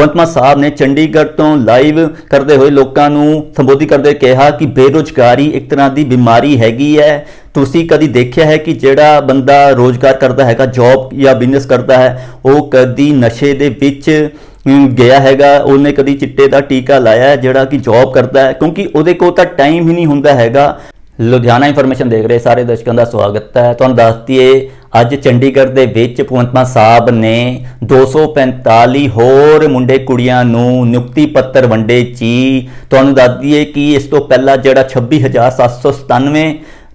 ਭਗਵੰਤ ਮਾਨ ਸਾਹਿਬ ਨੇ ਚੰਡੀਗੜ੍ਹ ਤੋਂ ਲਾਈਵ ਕਰਦੇ ਹੋਏ ਲੋਕਾਂ ਨੂੰ ਸੰਬੋਧਿਤ ਕਰਦੇ ਕਿਹਾ ਕਿ ਬੇਰੁਜ਼ਗਾਰੀ ਇੱਕ ਤਰ੍ਹਾਂ ਦੀ ਬਿਮਾਰੀ ਹੈਗੀ ਹੈ। ਤੁਸੀਂ ਕਦੀ ਦੇਖਿਆ ਹੈ ਕਿ ਜਿਹੜਾ ਬੰਦਾ ਰੋਜ਼ਗਾਰ ਕਰਦਾ ਹੈਗਾ, ਜੌਬ ਜਾਂ ਬਿਜ਼ਨਸ ਕਰਦਾ ਹੈ, ਉਹ ਕਦੀ ਨਸ਼ੇ ਦੇ ਵਿੱਚ ਗਿਆ ਹੈਗਾ, ਉਹਨੇ ਕਦੀ ਚਿੱਟੇ ਦਾ ਟੀਕਾ ਲਾਇਆ ਹੈ ਜਿਹੜਾ ਕਿ ਜੌਬ ਕਰਦਾ ਹੈ, ਕਿਉਂਕਿ ਉਹਦੇ ਕੋਲ ਤਾਂ ਟਾਈਮ ਹੀ ਨਹੀਂ ਹੁੰਦਾ ਹੈਗਾ। ਲੁਧਿਆਣਾ ਇਨਫੋਰਮੇਸ਼ਨ ਦੇਖ ਰਹੇ ਸਾਰੇ ਦਰਸ਼ਕਾਂ ਦਾ ਸਵਾਗਤ ਹੈ। ਤੁਹਾਨੂੰ ਦੱਸ ਦਈਏ ਅੱਜ ਚੰਡੀਗੜ੍ਹ ਦੇ ਵਿੱਚ ਭਗਵੰਤ ਮਾਨ ਸਾਹਿਬ ਨੇ 245 ਹੋਰ ਮੁੰਡੇ ਕੁੜੀਆਂ ਨੂੰ ਨਿਯੁਕਤੀ ਪੱਤਰ ਵੰਡੇ ਜੀ। ਤੁਹਾਨੂੰ ਦੱਸ ਦਈਏ ਕਿ ਇਸ ਤੋਂ ਪਹਿਲਾਂ ਜਿਹੜਾ 26,797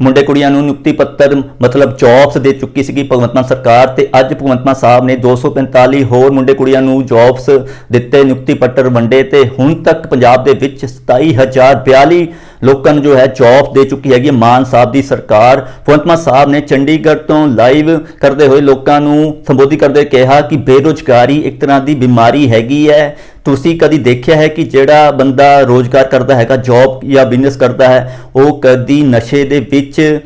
ਮੁੰਡੇ ਕੁੜੀਆਂ ਨੂੰ ਨਿਯੁਕਤੀ ਪੱਤਰ ਮਤਲਬ ਜੌਬਸ ਦੇ ਚੁੱਕੀ ਸੀਗੀ ਭਗਵੰਤ ਮਾਨ ਸਰਕਾਰ, ਤੇ ਅੱਜ ਭਗਵੰਤ ਮਾਨ ਸਾਹਿਬ ਨੇ 245 ਹੋਰ ਮੁੰਡੇ ਕੁੜੀਆਂ ਨੂੰ ਜੌਬਸ ਦਿੱਤੇ, ਨਿਯੁਕਤੀ ਪੱਤਰ ਵੰਡੇ, ਤੇ ਹੁਣ ਤੱਕ ਪੰਜਾਬ ਦੇ ਵਿੱਚ 27,042 ਲੋਕਾਂ ਨੂੰ ਜੋ ਹੈ ਜੌਬ ਦੇ ਚੁੱਕੀ ਹੈਗੀ ਮਾਨ ਸਾਹਿਬ ਦੀ ਸਰਕਾਰ। ਭਗਵੰਤ ਮਾਨ ਸਾਹਿਬ ਨੇ ਚੰਡੀਗੜ੍ਹ ਤੋਂ ਲਾਈਵ ਕਰਦੇ ਹੋਏ ਲੋਕਾਂ ਨੂੰ ਸੰਬੋਧਿਤ ਕਰਦੇ ਕਿਹਾ ਕਿ ਬੇਰੁਜ਼ਗਾਰੀ ਇੱਕ ਤਰ੍ਹਾਂ ਦੀ ਬਿਮਾਰੀ ਹੈਗੀ ਹੈ। ਤੁਸੀਂ ਕਦੀ ਦੇਖਿਆ ਹੈ ਕਿ ਜਿਹੜਾ ਬੰਦਾ ਰੋਜ਼ਗਾਰ ਕਰਦਾ ਹੈਗਾ, ਜੌਬ ਜਾਂ ਬਿਜ਼ਨਸ ਕਰਦਾ ਹੈ, ਉਹ ਕਦੀ ਨਸ਼ੇ ਦੇ ਵਿੱਚ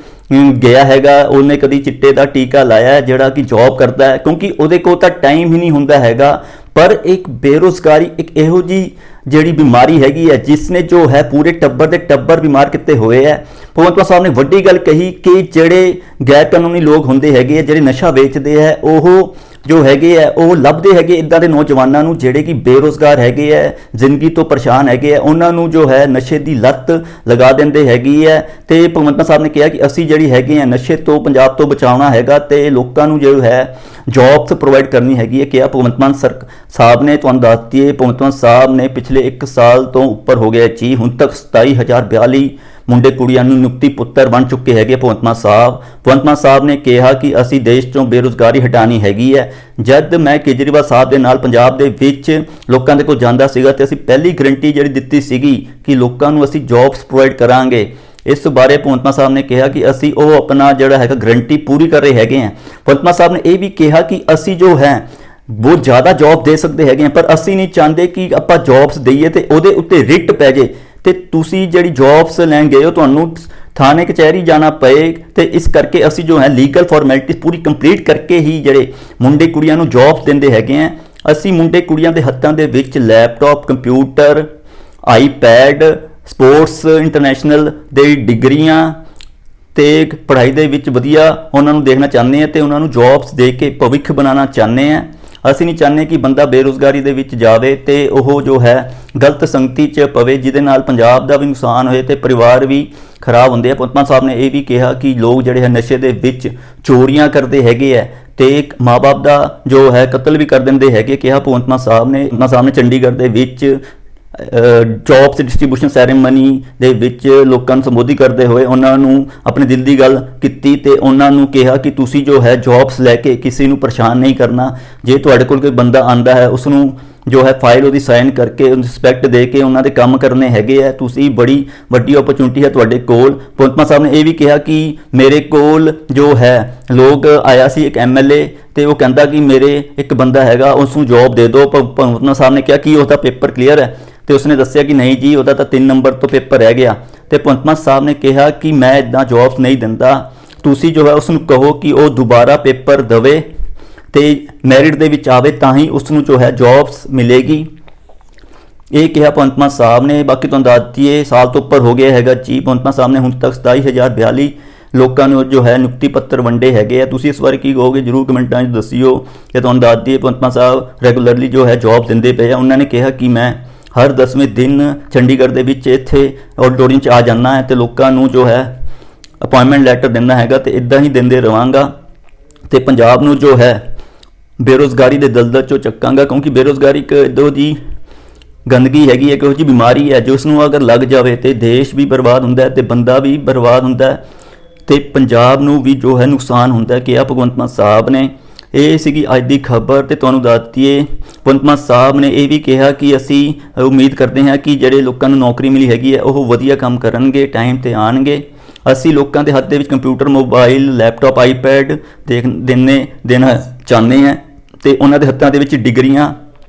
ਗਿਆ ਹੈਗਾ, ਉਹਨੇ ਕਦੀ ਚਿੱਟੇ ਦਾ ਟੀਕਾ ਲਾਇਆ ਹੈ ਜਿਹੜਾ ਕਿ ਜੌਬ ਕਰਦਾ ਹੈ, ਕਿਉਂਕਿ ਉਹਦੇ ਕੋਲ ਤਾਂ ਟਾਈਮ ਹੀ ਨਹੀਂ ਹੁੰਦਾ ਹੈਗਾ। ਪਰ ਇੱਕ ਬੇਰੁਜ਼ਗਾਰੀ ਇੱਕ ਇਹੋ ਜੀ ਜਿਹੜੀ ਬਿਮਾਰੀ ਹੈਗੀ ਹੈ ਜਿਸ ਨੇ ਜੋ ਹੈ ਪੂਰੇ ਟੱਬਰ ਦੇ ਟੱਬਰ ਬਿਮਾਰ ਕੀਤੇ ਹੋਏ ਹੈ। ਭਗਵੰਤ ਮਾਨ ਸਾਹਿਬ ਨੇ ਵੱਡੀ ਗੱਲ ਕਹੀ ਕਿ ਜਿਹੜੇ ਗੈਰ ਕਾਨੂੰਨੀ ਲੋਕ ਹੁੰਦੇ ਹੈਗੇ, ਜਿਹੜੇ ਨਸ਼ਾ ਵੇਚਦੇ ਹੈ, ਉਹ ਜੋ ਹੈਗੇ ਹੈ ਉਹ ਲੱਭਦੇ ਹੈਗੇ ਇੱਦਾਂ ਦੇ ਨੌਜਵਾਨਾਂ ਨੂੰ ਜਿਹੜੇ ਕਿ ਬੇਰੁਜ਼ਗਾਰ ਹੈਗੇ ਹੈ, ਜ਼ਿੰਦਗੀ ਤੋਂ ਪਰੇਸ਼ਾਨ ਹੈਗੇ ਹੈ, ਉਹਨਾਂ ਨੂੰ ਜੋ ਹੈ ਨਸ਼ੇ ਦੀ ਲੱਤ ਲਗਾ ਦਿੰਦੇ ਹੈਗੀ ਹੈ। ਤੇ ਭਗਵੰਤ ਮਾਨ ਸਾਹਿਬ ਨੇ ਕਿਹਾ ਕਿ ਅਸੀਂ ਜਿਹੜੀ ਹੈਗੇ ਆ ਨਸ਼ੇ ਤੋਂ ਪੰਜਾਬ ਤੋਂ ਬਚਾਉਣਾ ਹੈਗਾ ਤੇ ਲੋਕਾਂ ਨੂੰ ਜੋ ਹੈ ਜੌਬਸ ਪ੍ਰੋਵਾਈਡ ਕਰਨੀ ਹੈਗੀ ਹੈ। ਕਿਹਾ ਭਗਵੰਤ ਮਾਨ ਸਾਹਿਬ ਨੇ, ਤੁਹਾਨੂੰ ਦੱਸ ਦਈਏ ਭਗਵੰਤ ਮਾਨ ਸਾਹਿਬ ਨੇ ਪਿਛਲੇ 1 ਸਾਲ ਤੋਂ ਉੱਪਰ ਹੋ ਗਿਆ ਜੀ, ਹੁਣ ਤੱਕ 27,042 ਮੁੰਡੇ ਕੁੜੀਆਂ ਨੂੰ ਨਿਯੁਕਤੀ ਪੱਤਰ ਬਣ ਚੁੱਕੇ ਹੈਗੇ ਭਗਵੰਤ ਮਾਨ ਸਾਹਿਬ ਨੇ ਕਿਹਾ ਕਿ ਅਸੀਂ ਦੇਸ਼ ਤੋਂ ਬੇਰੁਜ਼ਗਾਰੀ ਹਟਾਣੀ ਹੈਗੀ ਹੈ। ਜਦ ਮੈਂ ਕੇਜਰੀਵਾਲ ਸਾਹਿਬ ਦੇ ਨਾਲ ਪੰਜਾਬ ਦੇ ਵਿੱਚ ਲੋਕਾਂ ਦੇ ਕੋਲ ਜਾਂਦਾ ਸੀਗਾ ਤੇ ਅਸੀਂ ਪਹਿਲੀ ਗਰੰਟੀ ਜਿਹੜੀ ਦਿੱਤੀ ਸੀਗੀ ਕਿ ਲੋਕਾਂ ਨੂੰ ਅਸੀਂ ਜੌਬਸ ਪ੍ਰੋਵਾਈਡ ਕਰਾਂਗੇ। ਇਸ ਬਾਰੇ ਭਗਵੰਤ ਮਾਨ ਸਾਹਿਬ ਨੇ ਕਿਹਾ ਕਿ ਅਸੀਂ ਉਹ ਆਪਣਾ ਜਿਹੜਾ ਹੈਗਾ ਗਰੰਟੀ ਪੂਰੀ ਕਰ ਰਹੇ ਹੈਗੇ ਹਾਂ। ਭਗਵੰਤ ਮਾਨ ਸਾਹਿਬ ਨੇ ਇਹ ਵੀ ਕਿਹਾ ਕਿ ਅਸੀਂ ਜੋ ਹੈ ਬਹੁਤ ਜ਼ਿਆਦਾ ਜੌਬ ਦੇ ਸਕਦੇ ਹੈਗੇ ਹਾਂ, ਪਰ ਅਸੀਂ ਨਹੀਂ ਚਾਹੁੰਦੇ ਕਿ ਆਪਾਂ ਜੌਬਸ ਦਈਏ ਤੇ ਉਹਦੇ ਉੱਤੇ ਰਿਟ ਪੈ ਜੇ ਤੇ ਤੁਸੀਂ ਜਿਹੜੀ ਜੌਬਸ ਲੈਣ ਗਏ ਹੋ ਤੁਹਾਨੂੰ ਥਾਣੇ ਕਚਹਿਰੀ ਜਾਣਾ ਪਏ, ਤੇ ਇਸ ਕਰਕੇ ਅਸੀਂ ਜੋ ਹੈ ਲੀਗਲ ਫਾਰਮੈਲਿਟੀਜ਼ ਪੂਰੀ ਕੰਪਲੀਟ ਕਰਕੇ ਹੀ ਜਿਹੜੇ ਮੁੰਡੇ ਕੁੜੀਆਂ ਨੂੰ ਜੌਬਸ ਦਿੰਦੇ ਹੈਗੇ ਆ। ਅਸੀਂ ਮੁੰਡੇ ਕੁੜੀਆਂ ਦੇ ਹੱਥਾਂ ਦੇ ਵਿੱਚ laptop, computer, iPad, sports international ਦੇ ਡਿਗਰੀਆਂ ਤੇ ਪੜ੍ਹਾਈ ਦੇ ਵਿੱਚ ਵਧੀਆ ਉਹਨਾਂ ਨੂੰ ਦੇਖਣਾ ਚਾਹੁੰਦੇ ਆ ਤੇ ਉਹਨਾਂ ਨੂੰ ਜੌਬਸ ਦੇ ਕੇ ਭਵਿੱਖ ਬਣਾਉਣਾ ਚਾਹੁੰਦੇ ਆ। ਅਸੀਂ ਨਹੀਂ ਚਾਹੁੰਦੇ ਕਿ ਬੰਦਾ ਬੇਰੁਜ਼ਗਾਰੀ ਦੇ ਵਿੱਚ ਜਾਵੇ ਤੇ ਉਹ ਜੋ ਹੈ ਗਲਤ ਸੰਗਤੀ 'ਚ ਪਵੇ ਜਿਹਦੇ ਨਾਲ ਪੰਜਾਬ ਦਾ ਵੀ ਨੁਕਸਾਨ ਹੋਏ ਤੇ ਪਰਿਵਾਰ ਵੀ ਖਰਾਬ ਹੁੰਦੇ ਆ। ਭਗਵੰਤ ਮਾਨ ਸਾਹਿਬ ਨੇ ਇਹ ਵੀ ਕਿਹਾ ਕਿ ਲੋਕ ਜਿਹੜੇ ਹੈ ਨਸ਼ੇ ਦੇ ਵਿੱਚ ਚੋਰੀਆਂ ਕਰਦੇ ਹੈਗੇ ਆ ਤੇ ਮਾਂ-ਬਾਪ ਦਾ ਜੋ ਹੈ ਕਤਲ ਵੀ ਕਰ ਦਿੰਦੇ ਹੈਗੇ। ਕਿਹਾ ਭਗਵੰਤ ਮਾਨ ਸਾਹਿਬ ਨੇ ਚੰਡੀਗੜ੍ਹ ਦੇ ਵਿੱਚ ਜੌਬਸ ਡਿਸਟ੍ਰੀਬਿਊਸ਼ਨ ਸੈਰੇਮਨੀ ਦੇ ਵਿੱਚ ਲੋਕਾਂ ਨੂੰ ਸੰਬੋਧਿਤ ਕਰਦੇ ਹੋਏ ਉਹਨਾਂ ਨੂੰ ਆਪਣੇ ਦਿਲ ਦੀ ਗੱਲ ਕੀਤੀ ਤੇ ਉਹਨਾਂ ਨੂੰ ਕਿਹਾ ਕਿ ਤੁਸੀਂ ਜੋ ਹੈ ਜੌਬਸ ਲੈ ਕੇ ਕਿਸੇ ਨੂੰ ਪਰੇਸ਼ਾਨ ਨਹੀਂ ਕਰਨਾ। ਜੇ ਤੁਹਾਡੇ ਕੋਲ ਕੋਈ ਬੰਦਾ ਆਂਦਾ ਹੈ ਉਸ ਨੂੰ ਜੋ ਹੈ ਫਾਈਲ ਉਹਦੀ ਸਾਈਨ ਕਰਕੇ ਰਿਸਪੈਕਟ ਦੇ ਕੇ ਉਹਨਾਂ ਦੇ ਕੰਮ ਕਰਨੇ ਹੈਗੇ ਆ। ਤੁਸੀਂ ਬੜੀ ਵੱਡੀ ਓਪਰਚੁਨਿਟੀ ਹੈ ਤੁਹਾਡੇ ਕੋਲ। ਭਗਵੰਤ ਮਾਨ ਸਾਹਿਬ ਨੇ ਇਹ ਵੀ ਕਿਹਾ ਕਿ ਮੇਰੇ ਕੋਲ ਜੋ ਹੈ ਲੋਕ ਆਇਆ ਸੀ ਇੱਕ MLA ਤੇ ਉਹ ਕਹਿੰਦਾ ਕਿ ਮੇਰੇ ਇੱਕ ਬੰਦਾ ਹੈਗਾ ਉਸ ਨੂੰ ਜੌਬ ਦੇ ਦਿਓ। ਭਗਵੰਤ ਮਾਨ ਸਾਹਿਬ ਨੇ ਕਿਹਾ ਕਿ ਉਹਦਾ ਪੇਪਰ ਕਲੀਅਰ ਹੈ ਤੇ ਉਸਨੇ ਦੱਸਿਆ ਕਿ ਨਹੀਂ ਜੀ ਉਹਦਾ ਤਾਂ 3 ਨੰਬਰ ਤੋਂ ਪੇਪਰ ਰਹਿ ਗਿਆ। ਤੇ ਭਗਵੰਤ ਮਾਨ ਸਾਹਿਬ ਨੇ ਕਿਹਾ ਕਿ ਮੈਂ ਇਦਾਂ ਜੌਬਸ ਨਹੀਂ ਦਿੰਦਾ, ਤੁਸੀਂ ਜੋ ਹੈ ਉਸ ਨੂੰ ਕਹੋ ਕਿ ਉਹ ਦੁਬਾਰਾ ਪੇਪਰ ਦੇਵੇ ਤੇ ਮੈਰਿਟ ਦੇ ਵਿੱਚ ਆਵੇ ਤਾਂ ਹੀ ਉਸ ਨੂੰ ਜੋ ਹੈ ਜੌਬਸ ਮਿਲੇਗੀ। ਇਹ ਕਿਹਾ ਭਗਵੰਤ ਮਾਨ ਸਾਹਿਬ ਨੇ। ਬਾਕੀ ਤੁਹਾਨੂੰ ਦੱਸ ਦਈਏ ਸਾਲ ਤੋਂ ਉੱਪਰ ਹੋ ਗਿਆ ਹੈਗਾ ਜੀ। ਭਗਵੰਤ ਮਾਨ ਸਾਹਿਬ ਨੇ ਹੁਣ ਤੱਕ 27,042 ਲੋਕਾਂ ਨੂੰ ਜੋ ਹੈ ਨਿਯੁਕਤੀ ਪੱਤਰ ਵੰਡੇ ਹੈਗੇ ਆ। ਤੁਸੀਂ ਇਸ ਬਾਰੇ ਕੀ ਕਹੋਗੇ ਜ਼ਰੂਰ ਕਮੈਂਟਾਂ 'ਚ ਦੱਸਿਓ। ਤੇ ਤੁਹਾਨੂੰ ਦੱਸ ਦਈਏ ਭਗਵੰਤ ਮਾਨ ਸਾਹਿਬ ਰੈਗੂਲਰਲੀ ਜੋ ਹੈ ਜੌਬ ਦਿੰਦੇ ਪਏ ਆ। ਉਹਨਾਂ ਨੇ ਕਿਹਾ ਕਿ ਮੈਂ ਹਰ 10ਵੇਂ ਦਿਨ ਚੰਡੀਗੜ੍ਹ ਦੇ ਵਿੱਚ ਇੱਥੇ ਆਡੀਟੋਰੀਅਮ 'ਚ ਆ ਜਾਂਦਾ ਹੈ ਤੇ ਲੋਕਾਂ ਨੂੰ ਜੋ ਹੈ ਅਪਾਇੰਟਮੈਂਟ ਲੈਟਰ ਦਿੰਦਾ ਹੈਗਾ ਤੇ ਇਦਾਂ ਹੀ ਦਿੰਦੇ ਰਵਾਂਗਾ ਤੇ ਪੰਜਾਬ ਨੂੰ ਜੋ ਹੈ ਬੇਰੁਜ਼ਗਾਰੀ ਦੇ ਦਲਦਲ 'ਚੋਂ ਚੱਕਾਂਗਾ, ਕਿਉਂਕਿ ਬੇਰੁਜ਼ਗਾਰੀ ਇੱਕ ਇੱਦਾਂ ਦੀ ਗੰਦਗੀ ਹੈਗੀ ਹੈ, ਇਹੋ ਜਿਹੀ ਬਿਮਾਰੀ ਹੈ ਜਿਸ ਨੂੰ ਅਗਰ ਲੱਗ ਜਾਵੇ ਤੇ ਦੇਸ਼ ਵੀ ਬਰਬਾਦ ਹੁੰਦਾ ਹੈ ਤੇ ਬੰਦਾ ਵੀ ਬਰਬਾਦ ਹੁੰਦਾ ਹੈ ਤੇ ਪੰਜਾਬ ਨੂੰ ਵੀ ਜੋ ਹੈ ਨੁਕਸਾਨ ਹੁੰਦਾ ਹੈ। ਕਿਹਾ ਭਗਵੰਤ ਮਾਨ ਸਾਹਿਬ ਨੇ। ਇਹ ਸੀਗੀ ਅੱਜ ਦੀ ਖਬਰ ਤੇ ਤੁਹਾਨੂੰ ਦੱਸ ਦਈਏ ਭਗਵੰਤ ਮਾਨ ਸਾਹਿਬ ਨੇ ਇਹ ਵੀ ਕਿਹਾ ਕਿ ਅਸੀਂ ਉਮੀਦ ਕਰਦੇ ਹਾਂ ਕਿ ਜਿਹੜੇ ਲੋਕਾਂ ਨੂੰ ਨੌਕਰੀ ਮਿਲੀ ਹੈਗੀ ਹੈ ਉਹ ਵਧੀਆ ਕੰਮ ਕਰਨਗੇ, ਟਾਈਮ ਤੇ ਆਉਣਗੇ। ਅਸੀਂ ਲੋਕਾਂ ਦੇ ਹੱਥ ਦੇ ਵਿੱਚ ਕੰਪਿਊਟਰ, ਮੋਬਾਈਲ, ਲੈਪਟਾਪ, ਆਈਪੈਡ ਦੇਣਾ ਚਾਹੁੰਦੇ ਹਾਂ ਤੇ ਉਹਨਾਂ ਦੇ ਹੱਥਾਂ ਦੇ ਵਿੱਚ ਡਿਗਰੀਆਂ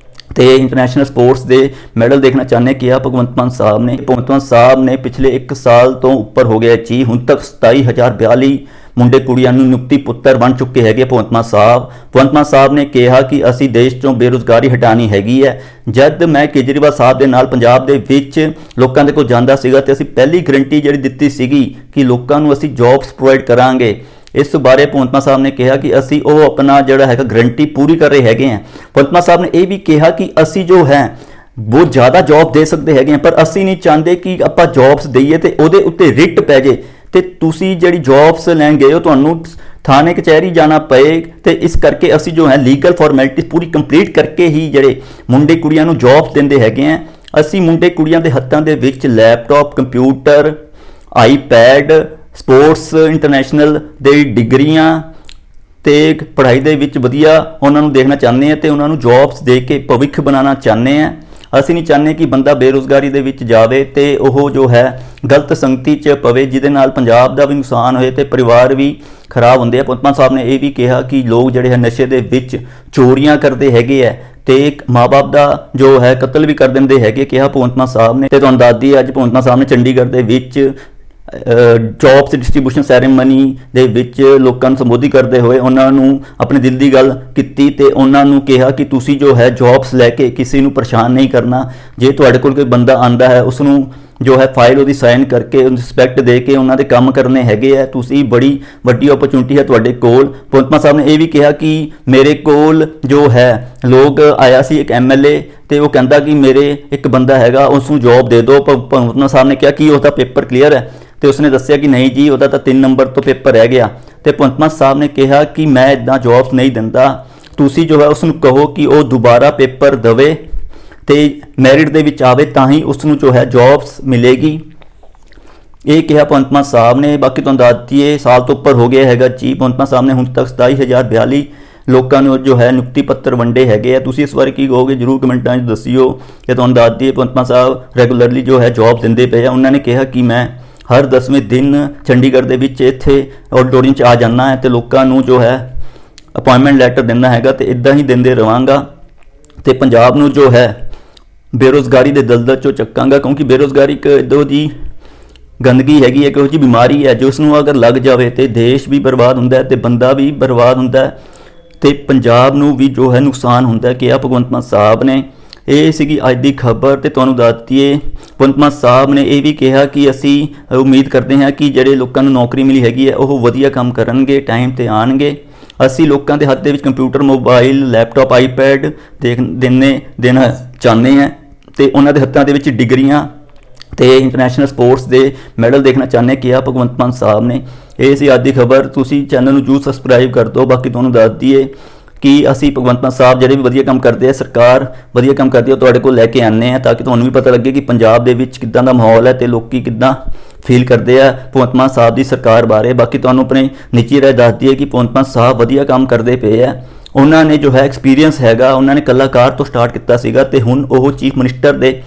ਤੇ ਇੰਟਰਨੈਸ਼ਨਲ ਸਪੋਰਟਸ ਦੇ ਮੈਡਲ ਦੇਖਣਾ ਚਾਹੁੰਦੇ। ਕਿਹਾ ਭਗਵੰਤ ਮਾਨ ਸਾਹਿਬ ਨੇ ਪਿਛਲੇ 1 ਸਾਲ ਤੋਂ ਉੱਪਰ ਹੋ ਗਿਆ ਜੀ, ਹੁਣ ਤੱਕ 27,042 ਮੁੰਡੇ ਕੁੜੀਆਂ ਨੂੰ ਨਿਯੁਕਤੀ ਪੁੱਤਰ ਬਣ ਚੁੱਕੇ ਹੈਗੇ ਭਗਵੰਤ ਮਾਨ ਸਾਹਿਬ। ਭਗਵੰਤ ਮਾਨ ਸਾਹਿਬ ਨੇ ਕਿਹਾ ਕਿ ਅਸੀਂ ਦੇਸ਼ ਚੋਂ ਬੇਰੁਜ਼ਗਾਰੀ ਹਟਾਣੀ ਹੈਗੀ ਹੈ। ਜਦ ਮੈਂ ਕੇਜਰੀਵਾਲ ਸਾਹਿਬ ਦੇ ਨਾਲ ਪੰਜਾਬ ਦੇ ਵਿੱਚ ਲੋਕਾਂ ਦੇ ਕੋਲ ਜਾਂਦਾ ਸੀਗਾ ਤੇ ਅਸੀਂ ਪਹਿਲੀ ਗਰੰਟੀ ਜਿਹੜੀ ਦਿੱਤੀ ਸੀਗੀ ਕਿ ਲੋਕਾਂ ਨੂੰ ਅਸੀਂ ਜੌਬਸ ਪ੍ਰੋਵਾਈਡ ਕਰਾਂਗੇ। ਇਸ ਬਾਰੇ ਭਗਵੰਤ ਮਾਨ ਸਾਹਿਬ ਨੇ ਕਿਹਾ ਕਿ ਅਸੀਂ ਉਹ ਆਪਣਾ ਜਿਹੜਾ ਹੈਗਾ ਗਰੰਟੀ ਪੂਰੀ ਕਰ ਰਹੇ ਹੈਗੇ ਹਾਂ। ਭਗਵੰਤ ਮਾਨ ਸਾਹਿਬ ਨੇ ਇਹ ਵੀ ਕਿਹਾ ਕਿ ਅਸੀਂ ਜੋ ਹੈ ਬਹੁਤ ਜ਼ਿਆਦਾ ਜੌਬ ਦੇ ਸਕਦੇ ਹੈਗੇ, ਪਰ ਅਸੀਂ ਨਹੀਂ ਚਾਹੁੰਦੇ ਕਿ ਆਪਾਂ ਜੌਬਸ ਦਈਏ ਤੇ ਉਹਦੇ ਉੱਤੇ ਰਿਟ ਪੈ ਜੇ ਤੇ ਤੁਸੀਂ ਜਿਹੜੀ ਜੌਬਸ ਲੈਣ ਗਏ ਹੋ ਤੁਹਾਨੂੰ ਥਾਣੇ ਕਚਹਿਰੀ ਜਾਣਾ ਪਏ। ਤੇ ਇਸ ਕਰਕੇ ਅਸੀਂ ਜੋ ਹੈ ਲੀਗਲ ਫਾਰਮੈਲਿਟੀ ਪੂਰੀ ਕੰਪਲੀਟ ਕਰਕੇ ਹੀ ਜਿਹੜੇ ਮੁੰਡੇ ਕੁੜੀਆਂ ਨੂੰ ਜੌਬਸ ਦਿੰਦੇ ਹੈਗੇ ਆ। ਅਸੀਂ ਮੁੰਡੇ ਕੁੜੀਆਂ ਦੇ ਹੱਥਾਂ ਦੇ ਵਿੱਚ laptop, computer, iPad, sports international ਦੇ ਡਿਗਰੀਆਂ ਤੇ ਪੜ੍ਹਾਈ ਦੇ ਵਿੱਚ ਵਧੀਆ ਉਹਨਾਂ ਨੂੰ ਦੇਖਣਾ ਚਾਹੁੰਦੇ ਹਾਂ ਤੇ ਉਹਨਾਂ ਨੂੰ ਜੌਬਸ ਦੇ ਕੇ ਭਵਿੱਖ ਬਣਾਉਣਾ ਚਾਹੁੰਦੇ ਹਾਂ। ਅਸੀਂ ਨਹੀਂ ਚਾਹੁੰਦੇ ਕਿ ਬੰਦਾ ਬੇਰੁਜ਼ਗਾਰੀ ਦੇ ਵਿੱਚ ਜਾਵੇ ਤੇ ਉਹ ਜੋ ਹੈ ਗਲਤ ਸੰਗਤੀ 'ਚ ਪਵੇ, ਜਿਹਦੇ ਨਾਲ ਪੰਜਾਬ ਦਾ ਵੀ ਨੁਕਸਾਨ ਹੋਏ ਤੇ ਪਰਿਵਾਰ ਵੀ ਖਰਾਬ ਹੁੰਦੇ ਆ। ਭਗਵੰਤ ਮਾਨ ਸਾਹਿਬ ਨੇ ਇਹ ਵੀ ਕਿਹਾ ਕਿ ਲੋਕ ਜਿਹੜੇ ਹੈ ਨਸ਼ੇ ਦੇ ਵਿੱਚ ਚੋਰੀਆਂ ਕਰਦੇ ਹੈਗੇ ਆ ਤੇ ਇੱਕ ਮਾਂ-ਬਾਪ ਦਾ ਜੋ ਹੈ ਕਤਲ ਵੀ ਕਰ ਦਿੰਦੇ ਹੈਗੇ, ਕਿਹਾ ਭਗਵੰਤ ਮਾਨ ਸਾਹਿਬ ਨੇ। ਤੇ ਤੁਹਾਨੂੰ ਦੱਸ ਦਈਏ ਅੱਜ ਭਗਵੰਤ ਮਾਨ ਸਾਹਿਬ ਨੇ ਚੰਡੀਗੜ੍ਹ ਦੇ ਵਿੱਚ ਜੌਬਸ ਡਿਸਟ੍ਰੀਬਿਊਸ਼ਨ ਸੈਰੇਮਨੀ ਦੇ ਵਿੱਚ ਲੋਕਾਂ ਨੂੰ ਸੰਬੋਧਿਤ ਕਰਦੇ ਹੋਏ ਉਹਨਾਂ ਨੂੰ ਆਪਣੇ ਦਿਲ ਦੀ ਗੱਲ ਕੀਤੀ ਤੇ ਉਹਨਾਂ ਨੂੰ ਕਿਹਾ ਕਿ ਤੁਸੀਂ ਜੋ ਹੈ ਜੌਬਸ ਲੈ ਕੇ ਕਿਸੇ ਨੂੰ ਪਰੇਸ਼ਾਨ ਨਹੀਂ ਕਰਨਾ। ਜੇ ਤੁਹਾਡੇ ਕੋਲ ਕੋਈ ਬੰਦਾ ਆਂਦਾ ਹੈ ਉਸ ਨੂੰ ਜੋ ਹੈ ਫਾਈਲ ਉਹਦੀ ਸਾਈਨ ਕਰਕੇ ਉਹਨੂੰ ਰਿਸਪੈਕਟ ਦੇ ਕੇ ਉਹਨਾਂ ਦੇ ਕੰਮ ਕਰਨੇ ਹੈਗੇ ਆ। ਤੁਸੀਂ ਬੜੀ ਵੱਡੀ ਓਪਰਚੁਨਿਟੀ ਹੈ ਤੁਹਾਡੇ ਕੋਲ। ਭਗਵੰਤ ਮਾਨ ਸਾਹਿਬ ਨੇ ਇਹ ਵੀ ਕਿਹਾ ਕਿ ਮੇਰੇ ਕੋਲ ਜੋ ਹੈ ਲੋਕ ਆਇਆ ਸੀ ਇੱਕ ਐਮਐਲਏ ਤੇ ਉਹ ਕਹਿੰਦਾ ਕਿ ਮੇਰੇ ਇੱਕ ਬੰਦਾ ਹੈਗਾ ਉਸ ਨੂੰ ਜੌਬ ਦੇ ਦਿਓ। ਭਗਵੰਤ ਮਾਨ ਸਾਹਿਬ ਨੇ ਕਿਹਾ ਕਿ ਉਹਦਾ ਪੇਪਰ ਕਲੀਅਰ ਹੈ ਤੇ ਉਸਨੇ ਦੱਸਿਆ ਕਿ ਨਹੀਂ ਜੀ ਉਹਦਾ ਤਾਂ 3 ਨੰਬਰ ਤੋਂ ਪੇਪਰ ਰਹਿ ਗਿਆ। ਤੇ ਭਗਵੰਤ ਮਾਨ ਸਾਹਿਬ ਨੇ ਕਿਹਾ ਕਿ ਮੈਂ ਇਦਾਂ ਜੌਬਸ ਨਹੀਂ ਦਿੰਦਾ, ਤੁਸੀਂ ਜੋ ਹੈ ਉਸ ਨੂੰ ਕਹੋ ਕਿ ਉਹ ਦੁਬਾਰਾ ਪੇਪਰ ਦੇਵੇ ਤੇ ਮੈਰਿਟ ਦੇ ਵਿੱਚ ਆਵੇ ਤਾਂ ਹੀ ਉਸ ਨੂੰ ਜੋ ਹੈ ਜੌਬਸ ਮਿਲੇਗੀ। ਇਹ ਕਿਹਾ ਭਗਵੰਤ ਮਾਨ ਸਾਹਿਬ ਨੇ। ਬਾਕੀ ਤੁਹਾਨੂੰ ਦੱਸ ਦਈਏ ਸਾਲ ਤੋਂ ਉੱਪਰ ਹੋ ਗਿਆ ਹੈਗਾ ਜੀ। ਭਗਵੰਤ ਮਾਨ ਸਾਹਿਬ ਨੇ ਹੁਣ ਤੱਕ 27042 ਲੋਕਾਂ ਨੂੰ ਜੋ ਹੈ ਨਿਯੁਕਤੀ ਪੱਤਰ ਵੰਡੇ ਹੈਗੇ ਆ। ਤੁਸੀਂ ਇਸ ਬਾਰੇ ਕੀ ਕਹੋਗੇ ਜ਼ਰੂਰ ਕਮੈਂਟਾਂ 'ਚ ਦੱਸਿਓ। ਕਿ ਤੁਹਾਨੂੰ ਦੱਸ ਦਈਏ ਭਗਵੰਤ ਮਾਨ ਸਾਹਿਬ ਰੈਗੂਲਰਲੀ ਜੋ ਹੈ ਜੌਬ ਦਿੰਦੇ ਪਏ ਆ। ਉਹਨਾਂ ਨੇ ਕਿਹਾ ਕਿ ਮੈਂ ਹਰ 10ਵੇਂ ਦਿਨ ਚੰਡੀਗੜ੍ਹ ਦੇ ਵਿੱਚ ਇੱਥੇ ਆਡੀਟੋਰੀਅਮ 'ਚ ਆ ਜਾਣਾ ਹੈ ਤੇ ਲੋਕਾਂ ਨੂੰ ਜੋ ਹੈ ਅਪਾਇੰਟਮੈਂਟ ਲੈਟਰ ਦਿੰਦਾ ਹੈਗਾ ਤੇ ਇਦਾਂ ਹੀ ਦਿੰਦੇ ਰਵਾਂਗਾ ਤੇ ਪੰਜਾਬ ਨੂੰ ਜੋ ਹੈ ਬੇਰੁਜ਼ਗਾਰੀ ਦੇ ਦਲਦਲ 'ਚੋਂ ਚੱਕਾਂਗਾ। ਕਿਉਂਕਿ ਬੇਰੁਜ਼ਗਾਰੀ ਇੱਕ ਇੱਦਾਂ ਦੀ ਗੰਦਗੀ ਹੈਗੀ ਹੈ, ਇਹੋ ਜਿਹੀ ਬਿਮਾਰੀ ਹੈ ਜਿਸ ਨੂੰ ਅਗਰ ਲੱਗ ਜਾਵੇ ਤੇ ਦੇਸ਼ ਵੀ ਬਰਬਾਦ ਹੁੰਦਾ ਹੈ ਤੇ ਬੰਦਾ ਵੀ ਬਰਬਾਦ ਹੁੰਦਾ ਹੈ ਤੇ ਪੰਜਾਬ ਨੂੰ ਵੀ ਜੋ ਹੈ ਨੁਕਸਾਨ ਹੁੰਦਾ ਹੈ। ਕਿਹਾ ਭਗਵੰਤ ਮਾਨ ਸਾਹਿਬ ਨੇ। ਇਹ ਸੀਗੀ ਅੱਜ ਦੀ ਖਬਰ ਤੇ ਤੁਹਾਨੂੰ ਦੱਸ ਦਈਏ ਭਗਵੰਤ ਮਾਨ ਸਾਹਿਬ ਨੇ ਇਹ ਵੀ ਕਿਹਾ ਕਿ ਅਸੀਂ ਉਮੀਦ ਕਰਦੇ ਹਾਂ ਕਿ ਜਿਹੜੇ ਲੋਕਾਂ ਨੂੰ ਨੌਕਰੀ ਮਿਲੀ ਹੈਗੀ ਹੈ ਉਹ ਵਧੀਆ ਕੰਮ ਕਰਨਗੇ, ਟਾਈਮ ਤੇ ਆਣਗੇ। ਅਸੀਂ ਲੋਕਾਂ ਦੇ ਹੱਥ ਦੇ ਵਿੱਚ ਕੰਪਿਊਟਰ, ਮੋਬਾਈਲ, ਲੈਪਟਾਪ, ਆਈਪੈਡ ਦੇਣਾ ਚਾਹੁੰਦੇ ਹਾਂ ਤੇ ਉਹਨਾਂ ਦੇ ਹੱਥਾਂ ਦੇ ਵਿੱਚ ਡਿਗਰੀਆਂ ਤੇ ਇੰਟਰਨੈਸ਼ਨਲ ਸਪੋਰਟਸ ਦੇ ਮੈਡਲ ਦੇਖਣਾ ਚਾਹੁੰਦੇ ਕਿਹਾ ਭਗਵੰਤ ਮਾਨ ਸਾਹਿਬ ਨੇ। ਇਹ ਸੀ ਅੱਜ ਦੀ ਖਬਰ। ਤੁਸੀਂ ਚੈਨਲ ਨੂੰ ਜਰੂਰ ਸਬਸਕ੍ਰਾਈਬ ਕਰ ਦਿਓ। ਬਾਕੀ ਤੁਹਾਨੂੰ ਦੱਸ ਦਈਏ ਕਿ ਅਸੀਂ ਭਗਵੰਤ ਮਾਨ ਸਾਹਿਬ ਜਿਹੜੇ ਵੀ ਵਧੀਆ ਕੰਮ ਕਰਦੇ ਆ, ਸਰਕਾਰ ਵਧੀਆ ਕੰਮ ਕਰਦੀ ਆ, ਤੁਹਾਡੇ ਕੋਲ ਲੈ ਕੇ ਆਉਂਦੇ ਆ ਤਾਂ ਕਿ ਤੁਹਾਨੂੰ ਵੀ ਪਤਾ ਲੱਗੇ ਕਿ ਪੰਜਾਬ ਦੇ ਵਿੱਚ ਕਿੱਦਾਂ ਦਾ ਮਾਹੌਲ ਹੈ ਤੇ ਲੋਕੀ ਕਿੱਦਾਂ ਫੀਲ ਕਰਦੇ ਆ ਭਗਵੰਤ ਮਾਨ ਸਾਹਿਬ ਦੀ ਸਰਕਾਰ ਬਾਰੇ। ਬਾਕੀ ਤੁਹਾਨੂੰ ਆਪਣੇ ਨਿੱਜੀ ਰਾਏ ਦੱਸ ਦਈਏ ਕਿ ਭਗਵੰਤ ਮਾਨ ਸਾਹਿਬ ਵਧੀਆ ਕੰਮ ਕਰਦੇ ਪਏ ਆ। ਉਹਨਾਂ ਨੇ ਜੋ ਹੈ ਐਕਸਪੀਰੀਅੰਸ ਹੈਗਾ, ਉਹਨਾਂ ਨੇ ਕਲਾਕਾਰ ਤੋਂ ਸਟਾਰਟ ਕੀਤਾ ਸੀਗਾ ਤੇ ਹੁਣ ਉਹ ਚੀਫ ਮਿਨਿਸਟਰ ਦੇ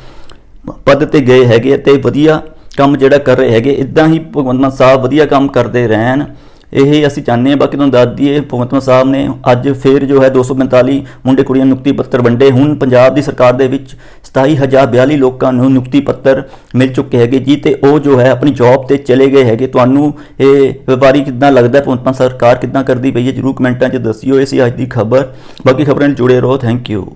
ਪਦ ਤੇ ਗਏ ਹੈਗੇ ਤੇ ਵਧੀਆ ਕੰਮ ਜਿਹੜਾ ਕਰ ਰਹੇ ਹੈਗੇ। ਇਦਾਂ ਹੀ ਭਗਵੰਤ ਮਾਨ ਸਾਹਿਬ ਵਧੀਆ ਕੰਮ ਕਰਦੇ ਰਹਿਣ, ਇਹ ਅਸੀਂ ਚਾਹੁੰਦੇ ਹਾਂ। ਬਾਕੀ ਤੁਹਾਨੂੰ ਦੱਸ ਦਈਏ ਭਗਵੰਤ ਮਾਨ ਸਾਹਿਬ ਨੇ ਅੱਜ ਫਿਰ ਜੋ ਹੈ 245 ਮੁੰਡੇ ਕੁੜੀਆਂ ਨਿਯੁਕਤੀ ਪੱਤਰ ਵੰਡੇ। ਹੁਣ ਪੰਜਾਬ ਦੀ ਸਰਕਾਰ ਦੇ ਵਿੱਚ 27042 ਲੋਕਾਂ ਨੂੰ ਨਿਯੁਕਤੀ ਪੱਤਰ ਮਿਲ ਚੁੱਕੇ ਹੈਗੇ ਜੀ ਤੇ ਉਹ ਜੋ ਹੈ ਆਪਣੀ ਜੌਬ ਤੇ ਚਲੇ ਗਏ ਹੈਗੇ। ਤੁਹਾਨੂੰ ਇਹ ਵਪਾਰੀ ਕਿੱਦਾਂ ਲੱਗਦਾ, ਭਗਵੰਤ ਮਾਨ ਸਰਕਾਰ ਕਿੱਦਾਂ ਕਰਦੀ ਪਈ ਹੈ, ਜਰੂਰ ਕਮੈਂਟਾਂ 'ਚ ਦੱਸਿਓ। ਇਹ ਸੀ ਅੱਜ ਦੀ ਖਬਰ। ਬਾਕੀ ਖਬਰਾਂ ਨਾਲ ਜੁੜੇ ਰਹੋ। Thank you.